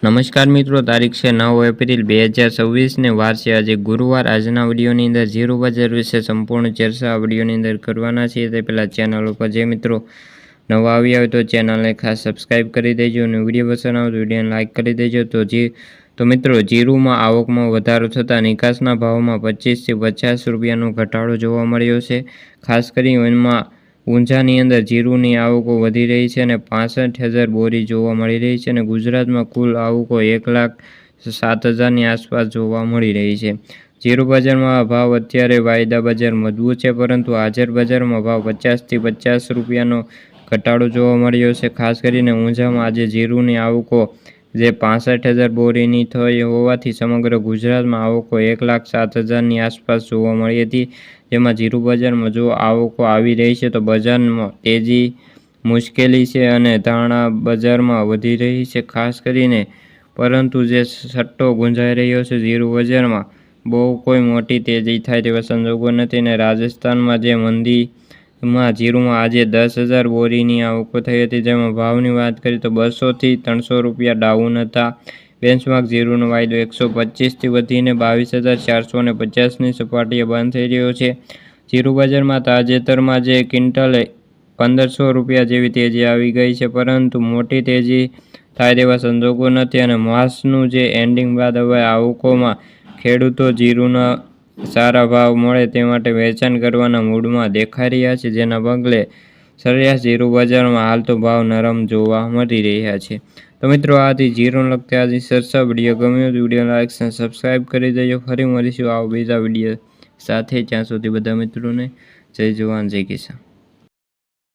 નમસ્કાર મિત્રો, તારીખ છે 9 એપ્રિલ 2026 ને વાર છે આજે ગુરુવાર। આજના વિડીયોની અંદર જીરું બજાર વિશે સંપૂર્ણ ચર્ચા વિડીયોની અંદર કરવાના છીએ। તે પહેલાં ચેનલ ઉપર જે મિત્રો નવા આવ્યા હોય તો ચેનલને ખાસ સબસ્ક્રાઈબ કરી દેજો અને વિડીયો પસંદ આવે તો વિડીયોને લાઇક કરી દેજો। તો મિત્રો જીરુંમાં આવકમાં વધારો થતાં નિકાસના ભાવમાં 25 થી 50 રૂપિયાનો ઘટાડો જોવા મળ્યો છે। ખાસ કરી એમાં ઊંઝાની અંદર જીરુંની આવકો વધી રહી છે અને 65,000 બોરી જોવા મળી રહી છે અને ગુજરાતમાં કુલ આવકો 1,07,000ની આસપાસ જોવા મળી રહી છે। જીરું બજારમાં ભાવ અત્યારે વાયદા બજાર મજબૂત છે, પરંતુ હાજર બજારમાં ભાવ 50 થી 50 રૂપિયાનો ઘટાડો જોવા મળ્યો છે। ખાસ કરીને ઊંઝામાં આજે જીરુંની આવકો જે 65,000 બોરીની થઈ હોવાથી સમગ્ર ગુજરાતમાં આવકો 1,07,000ની આસપાસ જોવા મળી હતી। જેમાં જીરું બજારમાં જો આવકો આવી રહી છે તો બજારમાં તેજી મુશ્કેલી છે અને ધાણા બજારમાં વધી રહી છે ખાસ કરીને, પરંતુ જે સટ્ટો ગુંજાઈ રહ્યો છે જીરું બજારમાં બહુ કોઈ મોટી તેજી થાય તેવા સંજોગો નથી અને રાજસ્થાનમાં જે મંડીમાં જીરુંમાં આજે 10,000 બોરીની આવકો થઈ હતી, જેમાં ભાવની વાત કરીએ તો 200 થી 300 રૂપિયા ડાઉન હતા। બેન્ચમાર્ક જીરુંનો વાયદો 125 થી વધીને 22,450ની સપાટીએ બંધ થઈ રહ્યો છે। જીરું બજારમાં તાજેતરમાં જે ક્વિન્ટલે 1,500 રૂપિયા જેવી તેજી આવી ગઈ છે, પરંતુ મોટી તેજી થાય તેવા સંજોગો નથી અને માસનું જે એન્ડિંગ બાદ હવે આવકોમાં ખેડૂતો જીરુંના સારા ભાવ મળે તે માટે વેચાણ કરવાના મૂડમાં દેખાઈ રહ્યા છે, જેના પગલે સરેરાશ જીરું બજારમાં હાલ તો ભાવ નરમ જોવા મળી રહ્યા છે। તો મિત્રો આ હતી જીરુંને લગતી આજની ચર્ચા। વિડીયો ગમ્યો તો વિડીયો લાઇક અને સબસ્ક્રાઈબ કરી દેજો। ફરી મળીશું આવા બીજા વિડીયો સાથે, ત્યાં સુધી બધા મિત્રોને જય જવાન જય કિસાન।